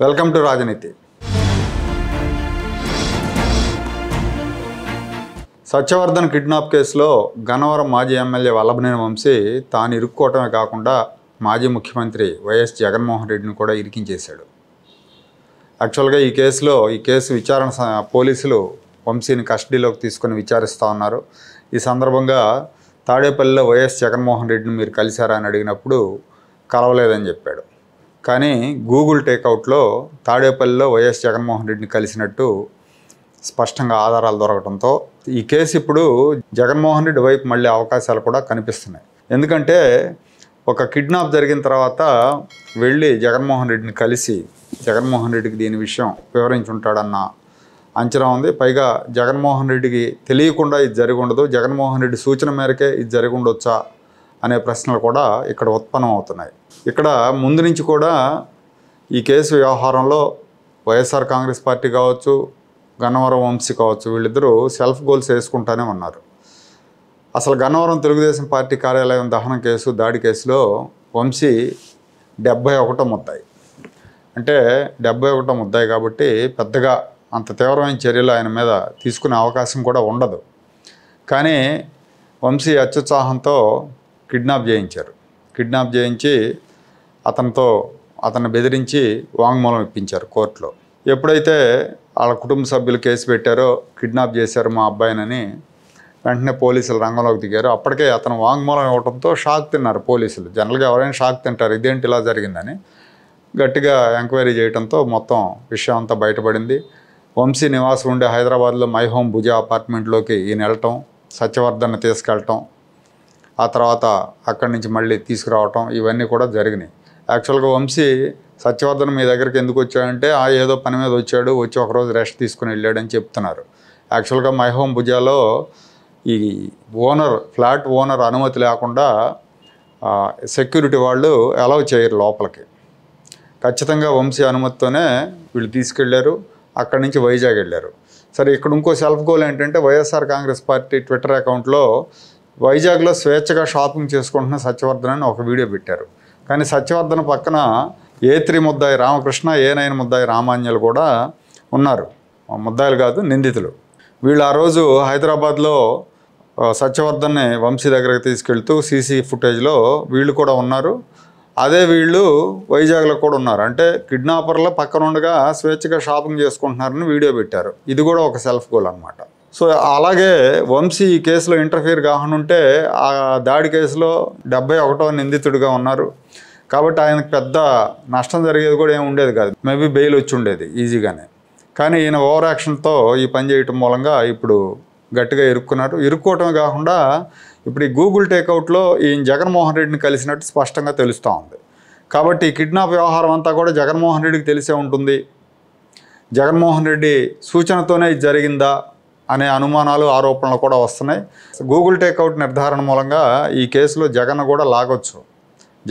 Welcome to రాజనీతి. Satyavardhan kidnap కేసులో గన్నవరం మాజీ ఎమ్మెల్యే వల్లభనేని వంశీ తాను ఇరుక్కోవటమే కాకుండా మాజీ ముఖ్యమంత్రి వైఎస్ జగన్మోహన్ రెడ్డిని కూడా ఇరికించేశాడు. యాక్చువల్గా ఈ కేసు విచారణ పోలీసులు వంశీని కస్టడీలోకి తీసుకొని విచారిస్తూ ఉన్నారు. ఈ సందర్భంగా తాడేపల్లిలో వైఎస్ జగన్మోహన్ రెడ్డిని మీరు కలిశారా అని అడిగినప్పుడు కలవలేదని చెప్పాడు. కానీ గూగుల్ టేక్అవుట్లో తాడేపల్లిలో వైఎస్ జగన్మోహన్ రెడ్డిని కలిసినట్టు స్పష్టంగా ఆధారాలు దొరకడంతో ఈ కేసు ఇప్పుడు జగన్మోహన్ రెడ్డి వైపు మళ్ళీ అవకాశాలు కూడా కనిపిస్తున్నాయి. ఎందుకంటే ఒక కిడ్నాప్ జరిగిన తర్వాత వెళ్ళి జగన్మోహన్ రెడ్డిని కలిసి జగన్మోహన్ రెడ్డికి దీని విషయం వివరించుంటాడన్న అంచనా ఉంది. పైగా జగన్మోహన్ రెడ్డికి తెలియకుండా ఇది జరిగి ఉండదు, జగన్మోహన్ రెడ్డి సూచన మేరకే ఇది జరిగి ఉండొచ్చా అనే ప్రశ్నలు కూడా ఇక్కడ ఉత్పన్నం అవుతున్నాయి. ఇక్కడ ముందు నుంచి కూడా ఈ కేసు వ్యవహారంలో వైఎస్ఆర్ కాంగ్రెస్ పార్టీ కావచ్చు, గన్నవరం వంశీ కావచ్చు, వీళ్ళిద్దరూ సెల్ఫ్ గోల్స్ వేసుకుంటూనే ఉన్నారు. అసలు గన్నవరం తెలుగుదేశం పార్టీ కార్యాలయం దహనం కేసు, దాడి కేసులో వంశీ 71వ ముద్దాయి. అంటే 71వ ముద్దాయి కాబట్టి పెద్దగా అంత తీవ్రమైన చర్యలు ఆయన మీద తీసుకునే అవకాశం కూడా ఉండదు. కానీ వంశీ అత్యుత్సాహంతో కిడ్నాప్ చేయించి అతన్ని బెదిరించి వాంగ్మూలం ఇప్పించారు కోర్టులో. ఎప్పుడైతే వాళ్ళ కుటుంబ సభ్యులు కేసు పెట్టారో కిడ్నాప్ చేశారు మా అబ్బాయినని వెంటనే పోలీసులు రంగంలోకి దిగారు. అప్పటికే అతను వాంగ్మూలం ఇవ్వడంతో షాక్ తిన్నారు పోలీసులు. జనరల్గా ఎవరైనా షాక్ తింటారు, ఇదేంటి ఇలా జరిగిందని. గట్టిగా ఎంక్వైరీ చేయడంతో మొత్తం విషయం అంతా బయటపడింది. వంశీ నివాసం ఉండే హైదరాబాద్లో మై హోమ్ భుజ అపార్ట్మెంట్లోకి ఈయన వెళ్ళటం, సత్యవర్ధన్ని తీసుకెళ్ళటం, ఆ తర్వాత అక్కడి నుంచి మళ్ళీ తీసుకురావటం, ఇవన్నీ కూడా జరిగినాయి. యాక్చువల్గా వంశీ సత్యవర్ధన్ మీ దగ్గరికి ఎందుకు వచ్చాడంటే ఏదో పని మీద వచ్చి ఒకరోజు రెస్ట్ తీసుకుని వెళ్ళాడని చెప్తున్నారు. యాక్చువల్గా మై హోమ్ భుజాలో ఈ ఫ్లాట్ ఓనర్ అనుమతి లేకుండా సెక్యూరిటీ వాళ్ళు అలౌ చేయరు లోపలికి. ఖచ్చితంగా వంశీ అనుమతితోనే వీళ్ళు తీసుకెళ్లారు. అక్కడి నుంచి వైజాగ్ వెళ్ళారు. సరే, ఇక్కడ ఇంకో సెల్ఫ్ గోల్ ఏంటంటే వైఎస్ఆర్ కాంగ్రెస్ పార్టీ ట్విట్టర్ అకౌంట్లో వైజాగ్లో స్వేచ్ఛగా షాపింగ్ చేసుకుంటున్న సత్యవర్ధన్ అని ఒక వీడియో పెట్టారు. కానీ సత్యవర్ధన్ పక్కన A3 ముద్దాయి రామకృష్ణ, A9 ముద్దాయి రామాంజలు కూడా ఉన్నారు. ముద్దాయిలు కాదు, నిందితులు. వీళ్ళు ఆ రోజు హైదరాబాద్లో సత్యవర్ధన్ని వంశీ దగ్గరకు తీసుకెళ్తూ సీసీ ఫుటేజ్లో వీళ్ళు కూడా ఉన్నారు. అదే వీళ్ళు వైజాగ్లో కూడా ఉన్నారు. అంటే కిడ్నాపర్ల పక్కన ఉండగా స్వేచ్ఛగా షాపింగ్ చేసుకుంటున్నారని వీడియో పెట్టారు. ఇది కూడా ఒక సెల్ఫ్ గోల్ అనమాట. సో అలాగే వంశీ ఈ కేసులో ఇంటర్ఫియర్ కానుంటే ఆ దాడి కేసులో 71వ నిందితుడిగా ఉన్నారు. కాబట్టి ఆయనకు పెద్ద నష్టం జరిగేది కూడా ఏమి ఉండేది కాదు. మేబీ బెయిల్ వచ్చి ఉండేది ఈజీగానే. కానీ ఈయన ఓవర్ యాక్షన్తో ఈ పని చేయటం మూలంగా ఇప్పుడు గట్టిగా ఇరుక్కోవటమే కాకుండా ఇప్పుడు ఈ గూగుల్ టేక్అవుట్లో ఈయన జగన్మోహన్ రెడ్డిని కలిసినట్టు స్పష్టంగా తెలుస్తూ ఉంది. కాబట్టి ఈ కిడ్నాప్ వ్యవహారం అంతా కూడా జగన్మోహన్ రెడ్డికి తెలిసే ఉంటుంది. జగన్మోహన్ రెడ్డి సూచనతోనే ఇది జరిగిందా అనే అనుమానాలు, ఆరోపణలు కూడా వస్తున్నాయి. గూగుల్ టేక్అవుట్ నిర్ధారణ మూలంగా ఈ కేసులో జగన్ కూడా లాగొచ్చు,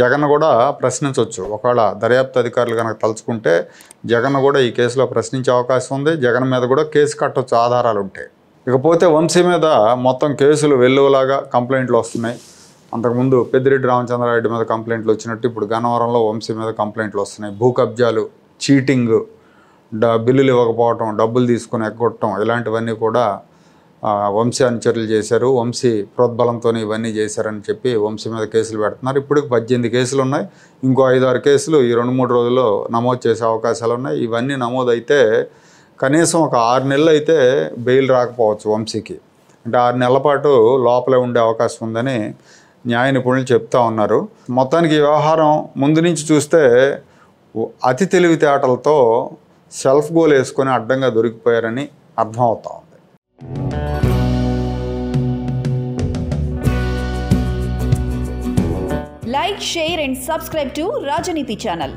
జగన్ కూడా ప్రశ్నించవచ్చు. ఒకవేళ దర్యాప్తు అధికారులు కనుక తలుచుకుంటే జగన్ కూడా ఈ కేసులో ప్రశ్నించే అవకాశం ఉంది. జగన్ మీద కూడా కేసు కట్టవచ్చు ఆధారాలు ఉంటాయి. ఇకపోతే వంశీ మీద మొత్తం కేసులు వెల్లువలాగా కంప్లైంట్లు వస్తున్నాయి. అంతకుముందు పెద్దిరెడ్డి రామచంద్రారెడ్డి మీద కంప్లైంట్లు వచ్చినట్టు ఇప్పుడు గన్నవరంలో వంశీ మీద కంప్లైంట్లు వస్తున్నాయి. భూ కబ్జాలు, చీటింగ్, బిల్లులు ఇవ్వకపోవటం, డబ్బులు తీసుకుని ఎగ్గొట్టడం, ఇలాంటివన్నీ కూడా వంశీ అనుచరులు చేశారు. వంశీ ప్రోద్బలంతో ఇవన్నీ చేశారని చెప్పి వంశీ మీద కేసులు పెడుతున్నారు. ఇప్పుడు 18 కేసులు ఉన్నాయి. ఇంకో 5-6 కేసులు ఈ 2-3 రోజుల్లో నమోదు చేసే అవకాశాలు ఉన్నాయి. ఇవన్నీ నమోదైతే కనీసం ఒక 6 నెలలు అయితే బెయిల్ రాకపోవచ్చు వంశీకి. అంటే 6 నెలల పాటు లోపలే ఉండే అవకాశం ఉందని న్యాయ నిపుణులు చెప్తా ఉన్నారు. మొత్తానికి ఈ వ్యవహారం ముందు నుంచి చూస్తే అతి తెలివితేటలతో సెల్ఫ్ గోల్ వేసుకొని అడ్డంగా దొరికిపోయారని అర్థమవుతా ఉంది. Like, share and subscribe to Rajaniti channel.